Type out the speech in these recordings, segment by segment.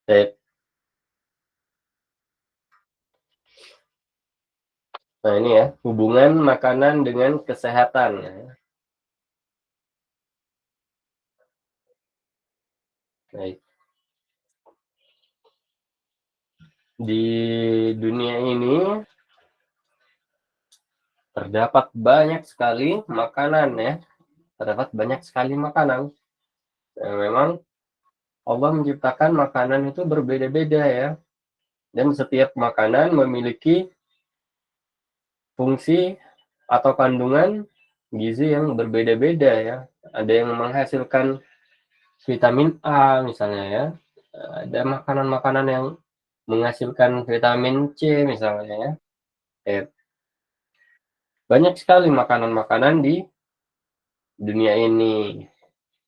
Baik. Nah, ini ya, hubungan makanan dengan kesehatan ya. Baik. Di dunia ini terdapat banyak sekali makanan ya. Terdapat banyak sekali makanan. Nah, memang Allah menciptakan makanan itu berbeda-beda ya. Dan setiap makanan memiliki fungsi atau kandungan gizi yang berbeda-beda ya. Ada yang menghasilkan vitamin A misalnya ya. Ada makanan-makanan yang menghasilkan vitamin C misalnya ya. Banyak sekali makanan-makanan di dunia ini.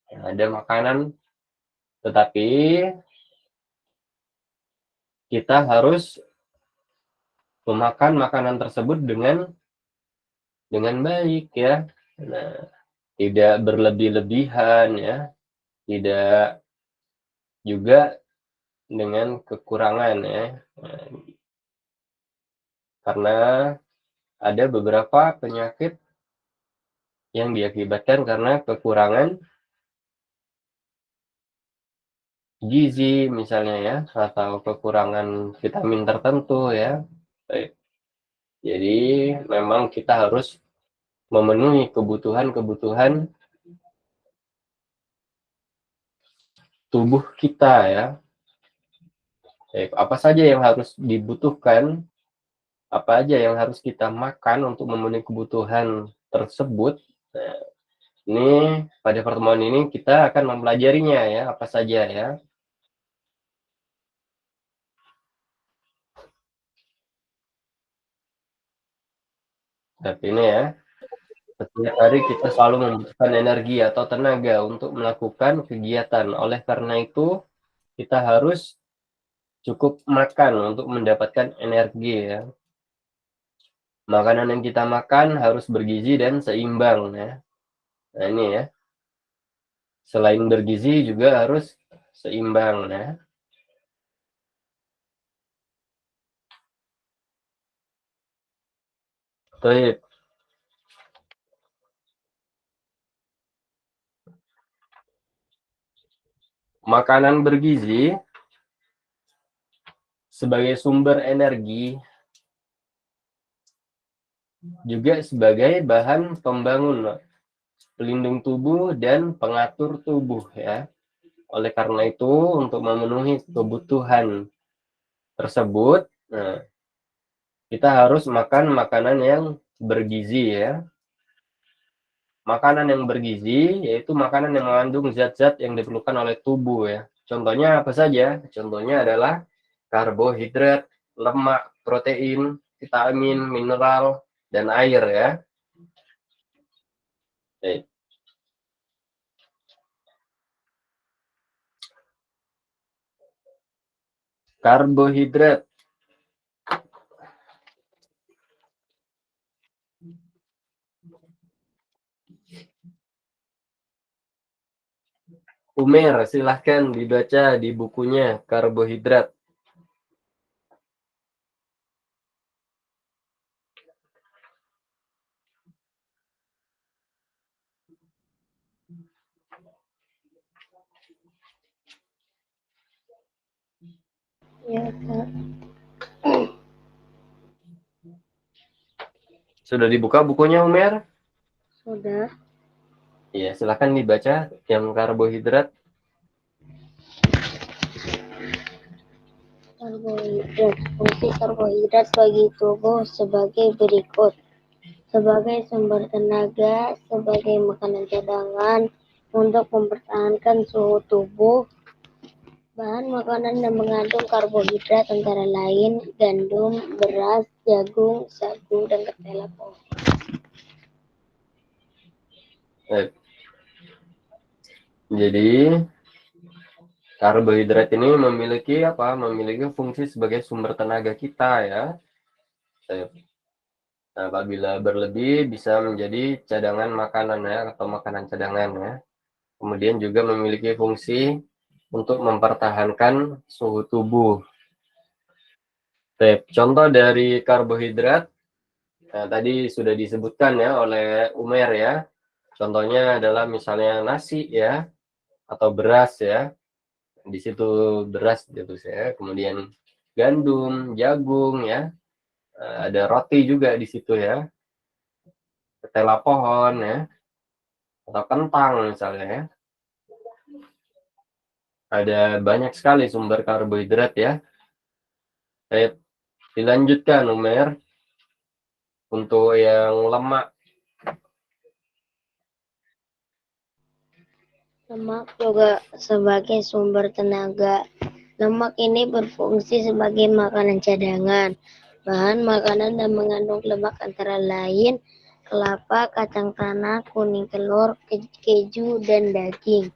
Ada makanan, tetapi kita harus memakan makanan tersebut dengan baik ya. Nah, tidak berlebih-lebihan ya, tidak juga dengan kekurangan ya. Nah, karena ada beberapa penyakit yang diakibatkan karena kekurangan gizi misalnya ya, atau kekurangan vitamin tertentu ya. Baik. Jadi memang kita harus memenuhi kebutuhan-kebutuhan tubuh kita ya. Baik, apa saja yang harus dibutuhkan, apa aja yang harus kita makan untuk memenuhi kebutuhan tersebut. Nah, ini pada pertemuan ini kita akan mempelajarinya ya, apa saja ya. Tapi ini ya, setiap hari kita selalu membutuhkan energi atau tenaga untuk melakukan kegiatan. Oleh karena itu, kita harus cukup makan untuk mendapatkan energi ya. Makanan yang kita makan harus bergizi dan seimbang ya. Nah, ini ya. Selain bergizi juga harus seimbang ya. Baik. Makanan bergizi sebagai sumber energi juga sebagai bahan pembangun, pelindung tubuh dan pengatur tubuh ya. Oleh karena itu, untuk memenuhi kebutuhan tersebut, nah, kita harus makan makanan yang bergizi ya. Makanan yang bergizi yaitu makanan yang mengandung zat-zat yang diperlukan oleh tubuh ya. Contohnya apa saja? Contohnya adalah karbohidrat, lemak, protein, vitamin, mineral, dan air ya. Baik. Karbohidrat. Umer, silahkan dibaca di bukunya karbohidrat. Ya, Kak. Sudah dibuka bukunya, Umer? Sudah. Iya, silahkan dibaca yang karbohidrat. Karbohidrat. Fungsi karbohidrat bagi tubuh sebagai berikut. Sebagai sumber tenaga, sebagai makanan cadangan untuk mempertahankan suhu tubuh. Bahan makanan yang mengandung karbohidrat antara lain gandum, beras, jagung, sagu, dan ketela pohon. Jadi karbohidrat ini memiliki apa? Memiliki fungsi sebagai sumber tenaga kita ya. Nah, apabila berlebih bisa menjadi cadangan makanan ya, atau makanan cadangan ya. Kemudian juga memiliki fungsi untuk mempertahankan suhu tubuh. Contoh dari karbohidrat, nah, tadi sudah disebutkan ya oleh Umer ya. Contohnya adalah misalnya nasi ya, atau beras ya. Di situ beras gitu ya. Kemudian gandum, jagung ya. Ada roti juga di situ ya. Ketela pohon ya, atau kentang misalnya ya. Ada banyak sekali sumber karbohidrat ya. Dilanjutkan Umer untuk yang lemak. Lemak juga sebagai sumber tenaga. Lemak ini berfungsi sebagai makanan cadangan. Bahan makanan yang mengandung lemak antara lain kelapa, kacang tanah, kuning telur, keju, dan daging.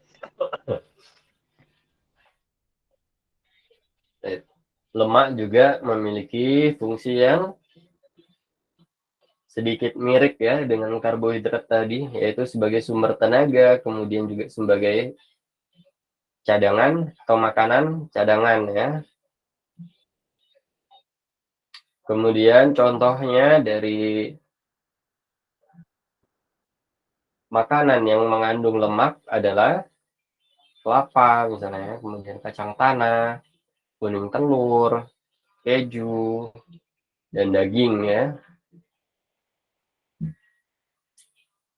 Lemak juga memiliki fungsi yang sedikit mirip ya dengan karbohidrat tadi, yaitu sebagai sumber tenaga, kemudian juga sebagai cadangan atau makanan cadangan ya. Kemudian contohnya dari makanan yang mengandung lemak adalah kelapa misalnya, kemudian kacang tanah, kuning telur, keju, dan daging ya.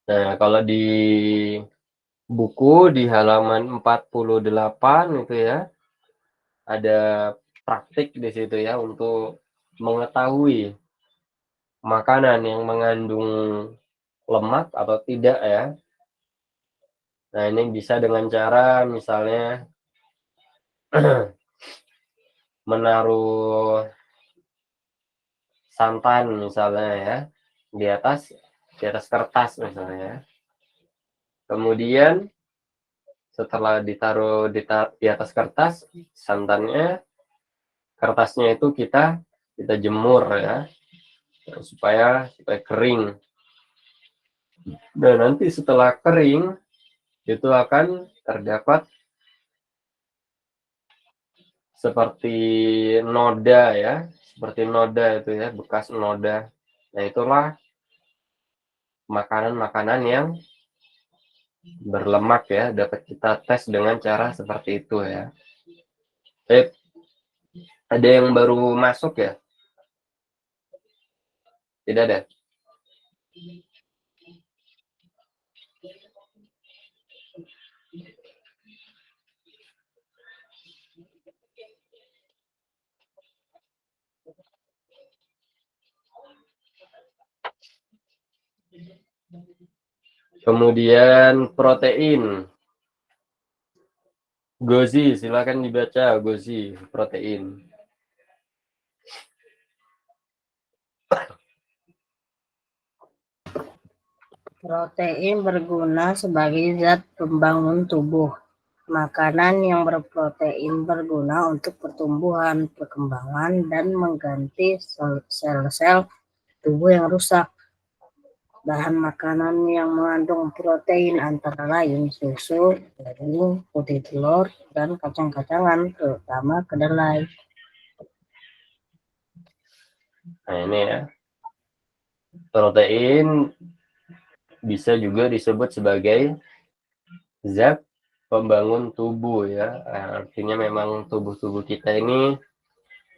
Nah, kalau di buku di halaman 48 itu ya, ada praktik di situ ya untuk mengetahui makanan yang mengandung lemak atau tidak ya. Nah, ini bisa dengan cara misalnya menaruh santan misalnya ya di atas kertas misalnya ya. Kemudian setelah ditaruh di atas kertas, kertasnya itu kita jemur ya supaya kering. Dan nanti setelah kering itu akan terdapat seperti noda ya, seperti noda itu ya, bekas noda. Nah, itulah makanan-makanan yang berlemak ya, dapat kita tes dengan cara seperti itu ya. Ada yang baru masuk ya? Tidak ada. Kemudian protein. Gozi, silakan dibaca Gozi, protein. Protein berguna sebagai zat pembangun tubuh. Makanan yang berprotein berguna untuk pertumbuhan, perkembangan, dan mengganti sel-sel tubuh yang rusak. Bahan makanan yang mengandung protein antara lain susu, daging, putih telur, dan kacang-kacangan, terutama kedelai. Nah, ini ya. Protein bisa juga disebut sebagai zat pembangun tubuh ya. Artinya memang tubuh-tubuh kita ini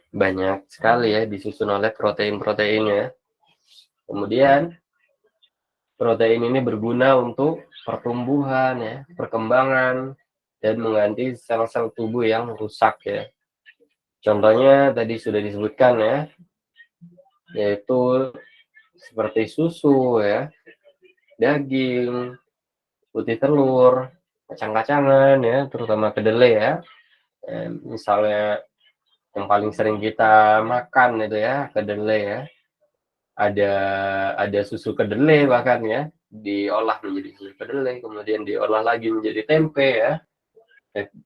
banyak sekali ya disusun oleh protein-protein ya. Kemudian protein ini berguna untuk pertumbuhan ya, perkembangan, dan mengganti sel-sel tubuh yang rusak ya. Contohnya tadi sudah disebutkan ya, yaitu seperti susu ya, daging, putih telur, kacang-kacangan ya, terutama kedelai ya. Misalnya yang paling sering kita makan itu ya, kedelai ya. Ada susu kedelai bahkan ya, diolah menjadi susu kedelai, kemudian diolah lagi menjadi tempe ya.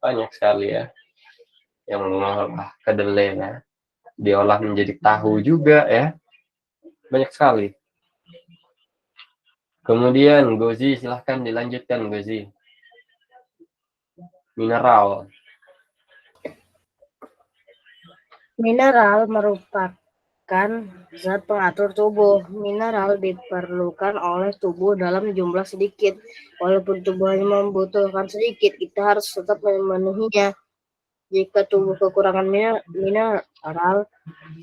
Banyak sekali ya yang mengolah kedelai ya. Diolah menjadi tahu juga ya. Banyak sekali. Kemudian Gozi, silahkan dilanjutkan Gozi. Mineral. Mineral merupakan zat pengatur tubuh. Mineral diperlukan oleh tubuh dalam jumlah sedikit. Walaupun tubuh hanya membutuhkan sedikit, kita harus tetap memenuhinya. Jika tubuh kekurangan mineral,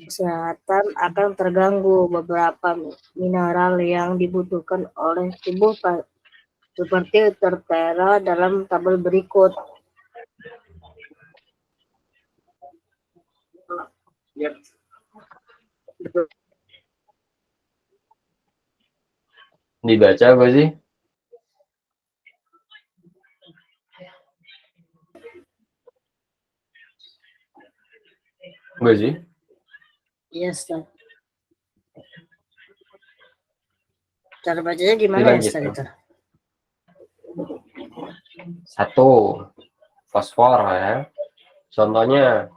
kesehatan akan terganggu. Beberapa mineral yang dibutuhkan oleh tubuh seperti tertera dalam tabel berikut. Dibaca gue sih. Gue sih. Yes, Ustaz. Cara bacanya gimana ya, Ustaz itu? 1. Fosfor ya. Contohnya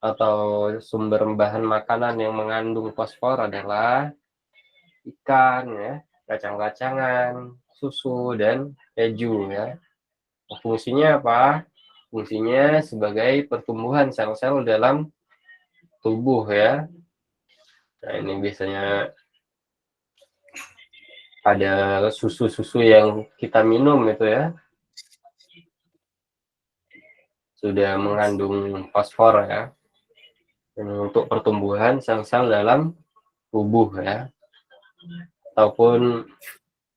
atau sumber bahan makanan yang mengandung fosfor adalah ikan ya, kacang-kacangan, susu dan keju ya. Fungsinya apa? Fungsinya sebagai pertumbuhan sel-sel dalam tubuh ya. Nah, ini biasanya ada susu-susu yang kita minum itu ya. Sudah mengandung fosfor ya. Dan untuk pertumbuhan sel-sel dalam tubuh ya. Ataupun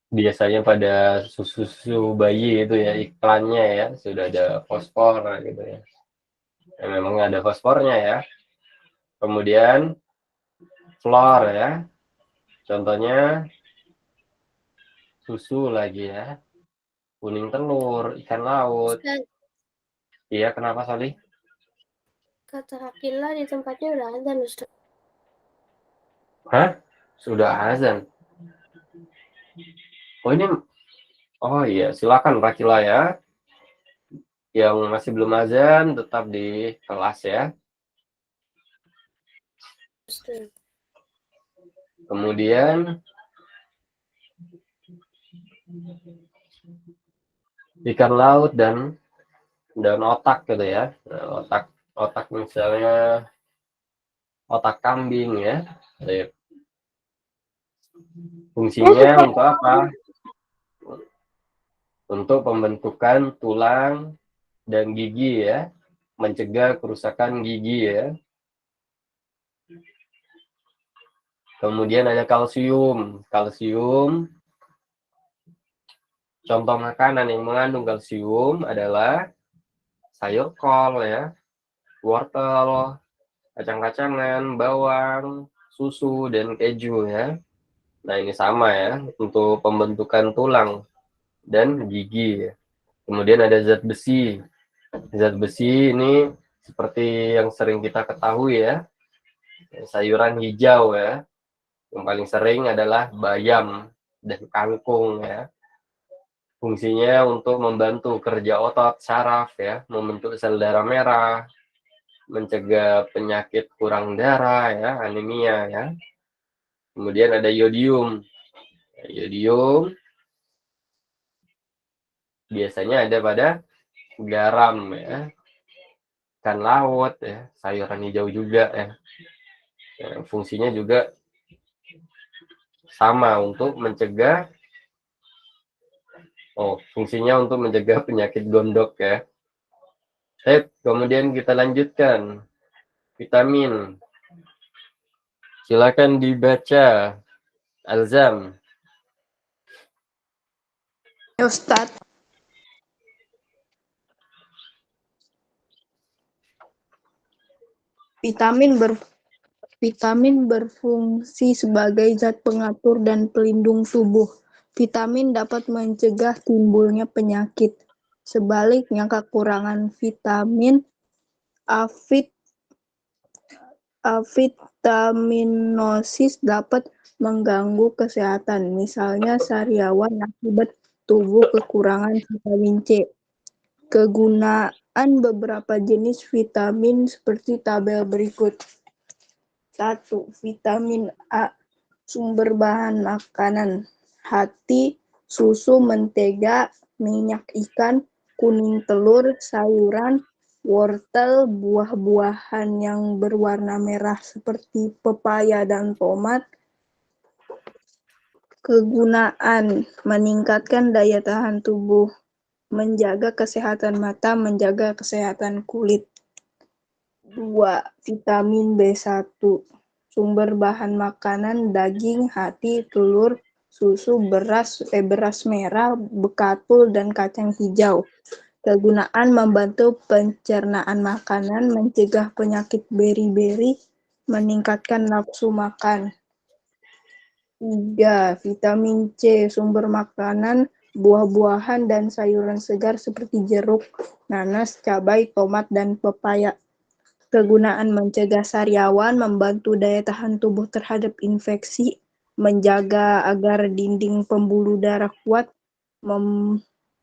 biasanya pada susu bayi itu ya, iklannya ya sudah ada fosfor gitu ya. Memang ada fosfornya ya. Kemudian fluor ya, contohnya susu lagi ya, kuning telur, ikan laut. Iya, kenapa Sali? Kata Akila di tempatnya udah azan, Ustaz. Hah? Sudah azan? Oh iya, silakan Rakila ya. Yang masih belum azan tetap di kelas ya. Ustaz. Kemudian ikan laut dan otak gitu ya. Nah, otak misalnya otak kambing ya. Fungsinya untuk apa? Untuk pembentukan tulang dan gigi ya, mencegah kerusakan gigi ya. Kemudian ada kalsium. Contoh makanan yang mengandung kalsium adalah sayur kol ya, wortel, kacang-kacangan, bawang, susu, dan keju ya. Nah, ini sama ya, untuk pembentukan tulang dan gigi. Kemudian ada zat besi. Zat besi ini seperti yang sering kita ketahui ya, sayuran hijau ya. Yang paling sering adalah bayam dan kangkung ya. Fungsinya untuk membantu kerja otot, saraf ya, membentuk sel darah merah, mencegah penyakit kurang darah ya, anemia ya. Kemudian ada yodium. Yodium biasanya ada pada garam ya, ikan laut ya, sayuran hijau juga ya. Fungsinya juga sama untuk mencegah fungsinya untuk mencegah penyakit gondok ya. Kemudian kita lanjutkan vitamin. Silakan dibaca Alzam. Ya Ustadz, vitamin berfungsi sebagai zat pengatur dan pelindung tubuh. Vitamin dapat mencegah timbulnya penyakit. Sebaliknya, kekurangan vitamin avitaminosis dapat mengganggu kesehatan, misalnya sariawan akibat tubuh kekurangan vitamin C. Kegunaan beberapa jenis vitamin seperti tabel berikut. 1. Vitamin A, sumber bahan makanan, hati, susu, mentega, minyak ikan, kuning telur, sayuran, wortel, buah-buahan yang berwarna merah seperti pepaya dan tomat. Kegunaan meningkatkan daya tahan tubuh, menjaga kesehatan mata, menjaga kesehatan kulit. 2. Vitamin B1. Sumber bahan makanan daging, hati, telur, susu, beras merah, bekatul, dan kacang hijau. Kegunaan membantu pencernaan makanan, mencegah penyakit beri-beri, meningkatkan nafsu makan. 3. Vitamin C. Sumber makanan buah-buahan dan sayuran segar seperti jeruk, nanas, cabai, tomat, dan pepaya. Kegunaan mencegah sariawan, membantu daya tahan tubuh terhadap infeksi, menjaga agar dinding pembuluh darah kuat,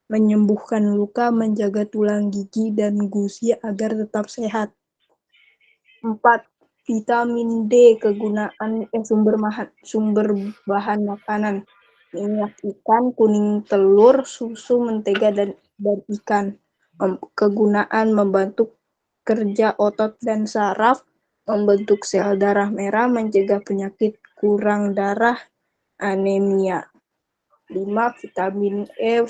menyembuhkan luka, menjaga tulang gigi dan gusi agar tetap sehat. 4. Vitamin D. Kegunaan sumber bahan makanan. Minyak ikan, kuning telur, susu, mentega, dan ikan. Kegunaan membantu kerja otot dan saraf, membentuk sel darah merah, mencegah penyakit kurang darah, anemia. 5. Vitamin E.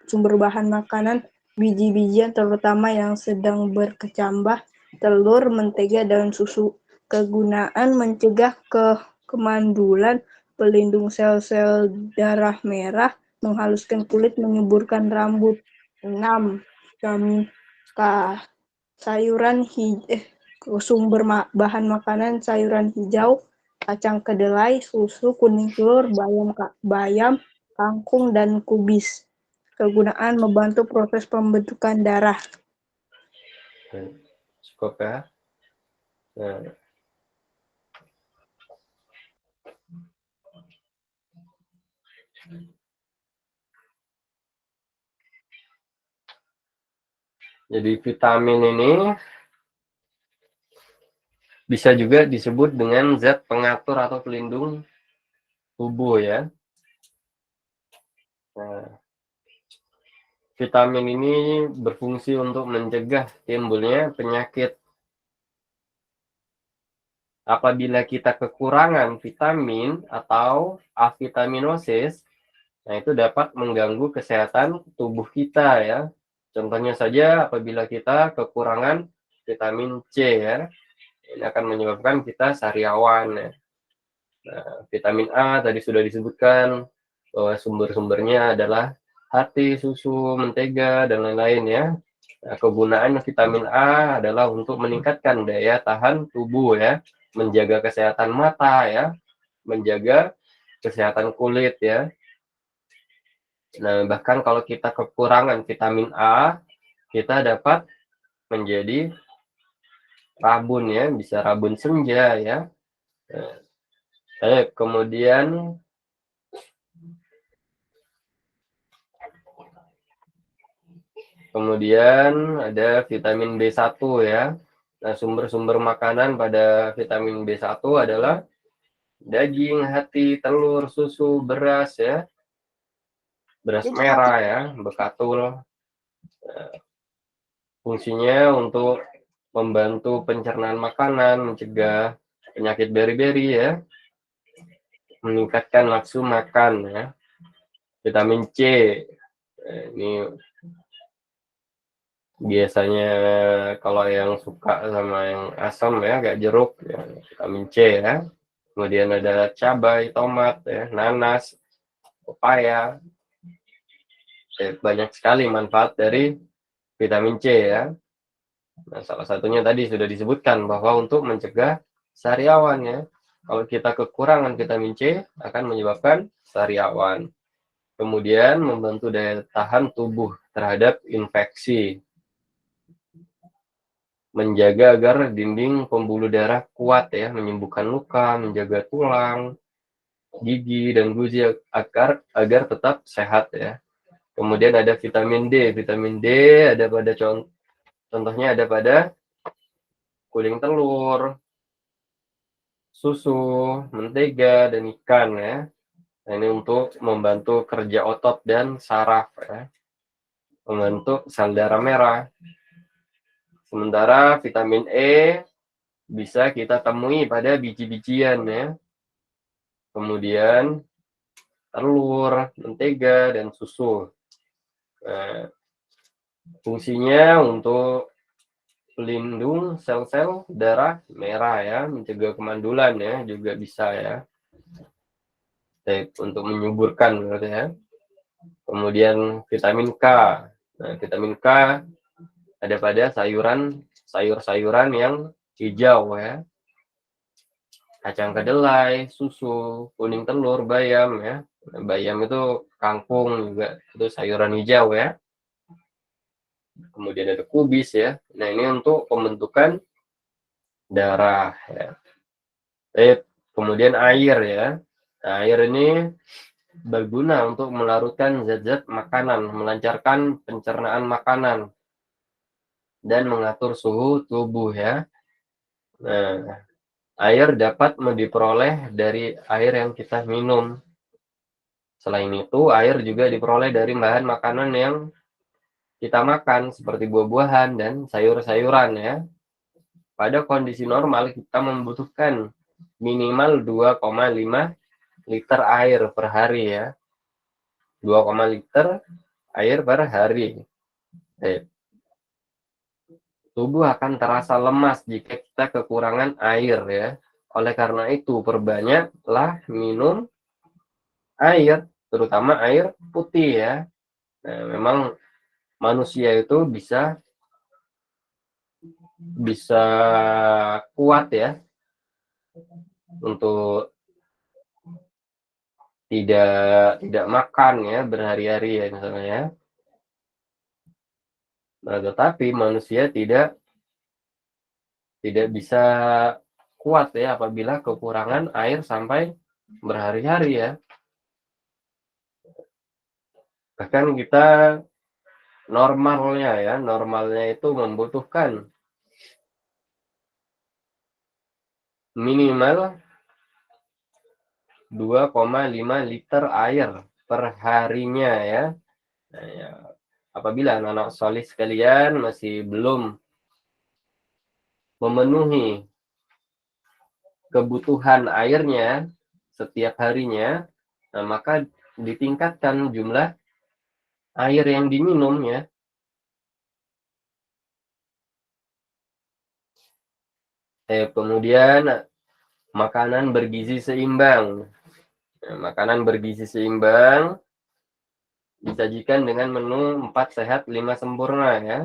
Sumber bahan makanan, biji-bijian terutama yang sedang berkecambah, telur, mentega, dan susu. Kegunaan mencegah kemandulan, pelindung sel-sel darah merah, menghaluskan kulit, menyuburkan rambut. 6. Vitamin K. Sumber bahan makanan sayuran hijau, kacang kedelai, susu, kuning telur, bayam, kangkung, dan kubis. Kegunaan membantu proses pembentukan darah. Cukup ya. Nah, jadi vitamin ini bisa juga disebut dengan zat pengatur atau pelindung tubuh ya. Nah, vitamin ini berfungsi untuk mencegah timbulnya penyakit. Apabila kita kekurangan vitamin atau avitaminosis, nah itu dapat mengganggu kesehatan tubuh kita ya. Contohnya saja apabila kita kekurangan vitamin C ya, ini akan menyebabkan kita sariawan ya. Nah, vitamin A tadi sudah disebutkan bahwa sumber-sumbernya adalah hati, susu, mentega, dan lain-lain ya. Nah, kegunaan vitamin A adalah untuk meningkatkan daya tahan tubuh ya, menjaga kesehatan mata ya, menjaga kesehatan kulit ya. Nah, bahkan kalau kita kekurangan vitamin A, kita dapat menjadi rabun ya, bisa rabun senja ya. Kemudian ada vitamin B1 ya. Nah, sumber-sumber makanan pada vitamin B1 adalah daging, hati, telur, susu, beras ya. Beras merah ya, bekatul. Fungsinya untuk membantu pencernaan makanan, mencegah penyakit beri-beri ya. Meningkatkan nafsu makan ya. Vitamin C. Ini biasanya kalau yang suka sama yang asam ya, kayak jeruk ya, vitamin C ya. Kemudian ada cabai, tomat ya, nanas, pepaya. Banyak sekali manfaat dari vitamin C ya. Nah, salah satunya tadi sudah disebutkan bahwa untuk mencegah sariawan ya. Kalau kita kekurangan vitamin C akan menyebabkan sariawan. Kemudian membantu daya tahan tubuh terhadap infeksi. Menjaga agar dinding pembuluh darah kuat ya, menyembuhkan luka, menjaga tulang, gigi, dan gusi agar tetap sehat ya. Kemudian ada vitamin D. Vitamin D ada pada contohnya ada pada kuning telur, susu, mentega, dan ikan ya. Nah, ini untuk membantu kerja otot dan saraf ya. Membentuk sel darah merah. Sementara vitamin E bisa kita temui pada biji-bijian ya. Kemudian telur, mentega, dan susu. Nah, fungsinya untuk pelindung sel-sel darah merah ya, mencegah kemandulan ya, juga bisa ya. Untuk menyuburkan berarti ya. Kemudian vitamin K. Nah, vitamin K ada pada sayur-sayuran yang hijau ya. Kacang kedelai, susu, kuning telur, bayam ya. Bayam itu kangkung juga, itu sayuran hijau ya. Kemudian ada kubis ya. Nah, ini untuk pembentukan darah ya. Kemudian air ya. Nah, air ini berguna untuk melarutkan zat-zat makanan, melancarkan pencernaan makanan, dan mengatur suhu tubuh ya. Nah, air dapat diperoleh dari air yang kita minum. Selain itu, air juga diperoleh dari bahan makanan yang kita makan, seperti buah-buahan dan sayur-sayuran ya. Pada kondisi normal, kita membutuhkan minimal 2,5 liter air per hari ya. 2,5 liter air per hari. Tubuh akan terasa lemas jika kita kekurangan air ya. Oleh karena itu, perbanyaklah minum air, terutama air putih ya. Nah, memang manusia itu bisa kuat ya untuk tidak makan ya berhari-hari ya misalnya ya. Nah, tetapi manusia tidak bisa kuat ya apabila kekurangan air sampai berhari-hari ya. Bahkan kita normalnya itu membutuhkan minimal 2,5 liter air per harinya ya. Nah, ya. Apabila anak-anak solih sekalian masih belum memenuhi kebutuhan airnya setiap harinya, nah maka ditingkatkan jumlah air yang diminum ya. Kemudian makanan bergizi seimbang. Nah, makanan bergizi seimbang disajikan dengan menu 4 sehat 5 sempurna ya.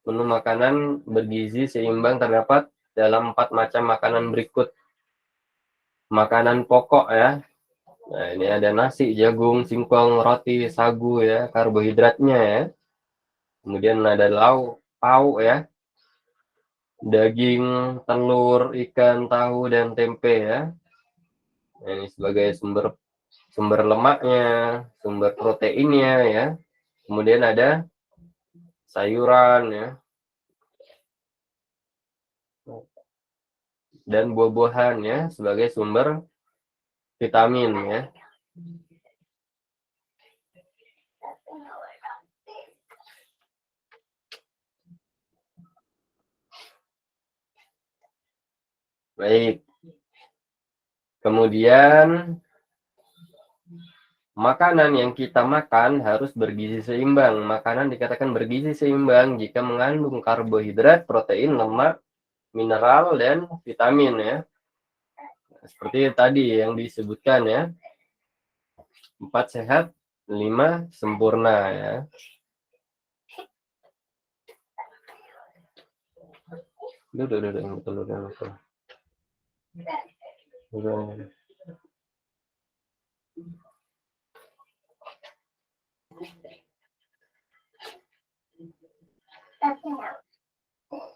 Menu makanan bergizi seimbang terdapat dalam 4 macam makanan berikut. Makanan pokok ya. Nah, ini ada nasi, jagung, singkong, roti, sagu ya, karbohidratnya ya. Kemudian ada pauk ya. Daging, telur, ikan, tahu, dan tempe ya. Nah, ini sebagai sumber lemaknya, sumber proteinnya ya. Kemudian ada sayuran ya. Dan buah-buahan ya sebagai sumber vitamin ya. Baik. Kemudian makanan yang kita makan harus bergizi seimbang. Makanan dikatakan bergizi seimbang jika mengandung karbohidrat, protein, lemak, mineral, dan vitamin ya. Seperti tadi yang disebutkan ya. 4 sehat, 5 sempurna ya. Betul.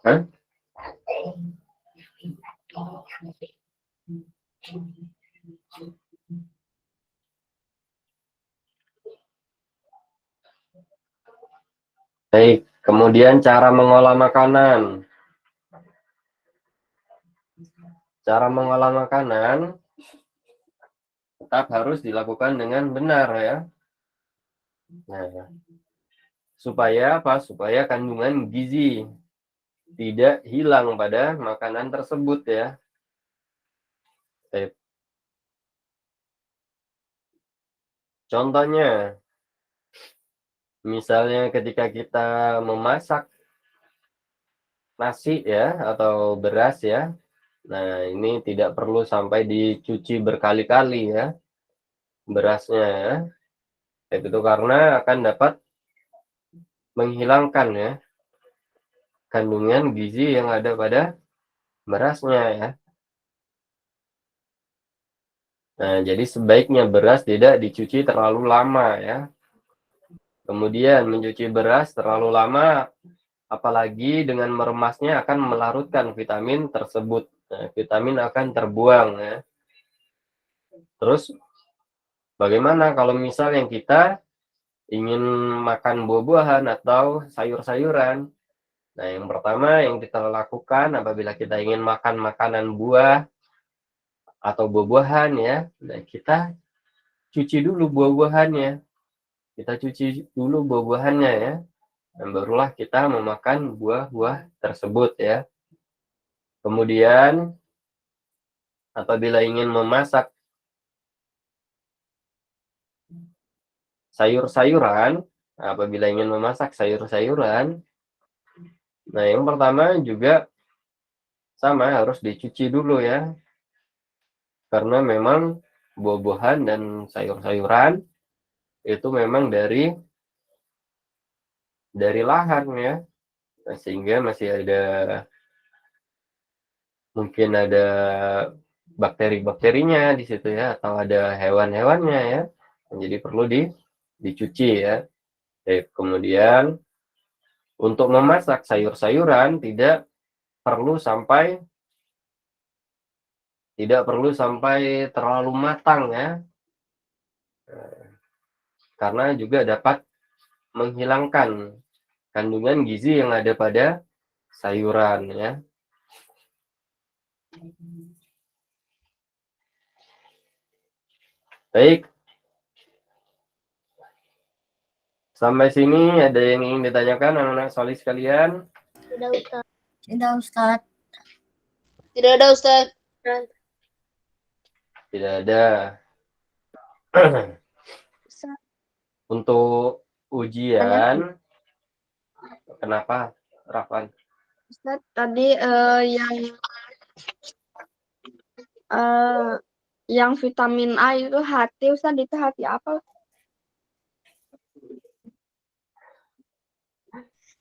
Hah? Baik, kemudian cara mengolah makanan. Cara mengolah makanan tetap harus dilakukan dengan benar ya. Nah, supaya apa? Supaya kandungan gizi tidak hilang pada makanan tersebut ya. Contohnya, misalnya ketika kita memasak nasi ya atau beras ya. Nah, ini tidak perlu sampai dicuci berkali-kali ya berasnya ya. Itu karena akan dapat menghilangkan ya kandungan gizi yang ada pada berasnya ya. Nah, jadi sebaiknya beras tidak dicuci terlalu lama ya. Kemudian mencuci beras terlalu lama, apalagi dengan meremasnya akan melarutkan vitamin tersebut. Nah, vitamin akan terbuang ya. Terus bagaimana kalau misalnya kita ingin makan buah-buahan atau sayur-sayuran? Nah, yang pertama yang kita lakukan apabila kita ingin makan makanan buah atau buah-buahan ya, nah kita cuci dulu buah-buahannya. Kita cuci dulu buah-buahannya ya. Dan barulah kita memakan buah-buah tersebut ya. Kemudian apabila ingin memasak sayur-sayuran, apabila ingin memasak sayur-sayuran, nah yang pertama juga sama harus dicuci dulu ya. Karena memang buah-buahan dan sayur-sayuran itu memang dari lahan ya. Nah, sehingga masih ada mungkin ada bakteri-bakterinya di situ ya atau ada hewan-hewannya ya. Jadi perlu dicuci ya. Kemudian untuk memasak sayur-sayuran tidak perlu sampai terlalu matang ya. Karena juga dapat menghilangkan kandungan gizi yang ada pada sayuran ya. Baik. Sampai sini ada yang ingin ditanyakan anak-anak solih sekalian? Tidak, Ustaz. Tidak, Ustaz. Tidak ada, Ustaz. Tidak ada. Untuk ujian, kenapa, Rafan? Ustaz, tadi yang vitamin A itu hati, Ustaz, itu hati apa?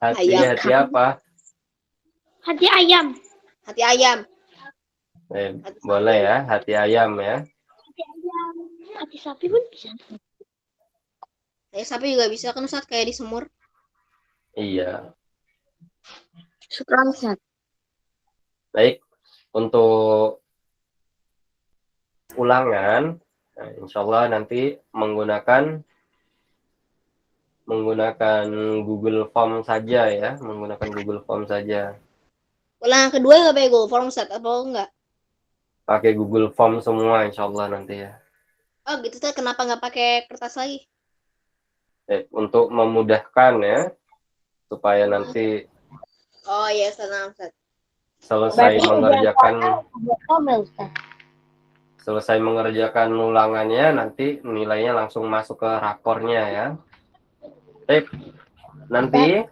Hati apa? Hati ayam. Hati ayam. Boleh ya, hati ayam ya. Hati ayam. Hati sapi pun bisa. Hati sapi juga bisa kan, Ustaz, kayak di semur. Iya. Syukran, Ustaz. Baik, untuk ulangan, nah, insya Allah nanti menggunakan Google Form saja ya, menggunakan Google Form saja. Ulangan kedua nggak pakai Google Form, Ustaz, atau enggak? Pakai Google Form semua insya Allah nanti ya. Oh gitu, Ustaz, kenapa nggak pakai kertas lagi? Untuk memudahkan ya, supaya nanti Oh iya, Ustaz. selesai mengerjakan ulangannya, nanti nilainya langsung masuk ke rapornya ya. Nanti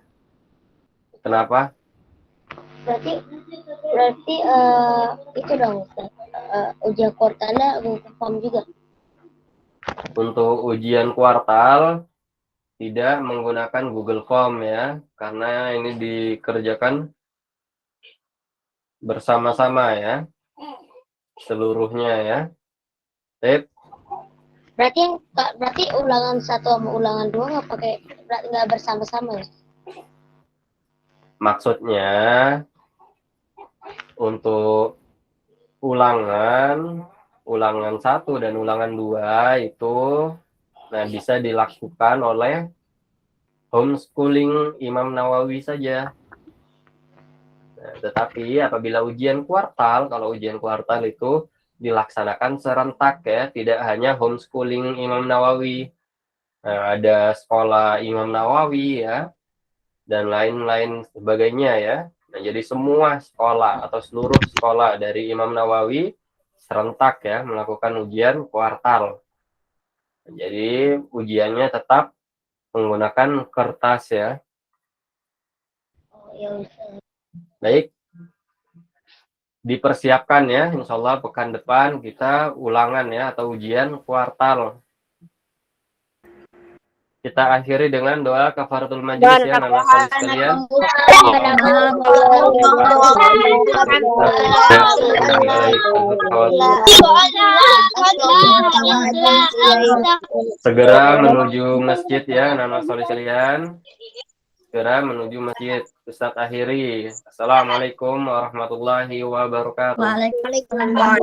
kenapa? Berarti itu dong, Ustaz. Ujian kuartalnya Google Form juga. Untuk ujian kuartal tidak menggunakan Google Form ya, karena ini dikerjakan bersama-sama ya, seluruhnya ya. Berarti ulangan 1 sama ulangan 2 nggak bersama-sama ya? Maksudnya untuk ulangan 1 dan ulangan 2 itu bisa dilakukan oleh homeschooling Imam Nawawi saja. Tetapi apabila ujian kuartal, kalau ujian kuartal itu dilaksanakan serentak ya, tidak hanya homeschooling Imam Nawawi. Ada sekolah Imam Nawawi ya, dan lain-lain sebagainya ya. Nah, jadi semua sekolah atau seluruh sekolah dari Imam Nawawi serentak ya melakukan ujian kuartal. Jadi ujiannya tetap menggunakan kertas ya. Oh ya Ustaz. Baik, dipersiapkan ya, insya Allah pekan depan kita ulangan ya atau ujian kuartal. Kita akhiri dengan doa kafaratul majlis ya, nama sekali sekalian. Segera menuju masjid ya, nama sekali sekalian. Segera menuju masjid. Ustadz akhiri. Assalamualaikum warahmatullahi wabarakatuh. Waalaikumsalam.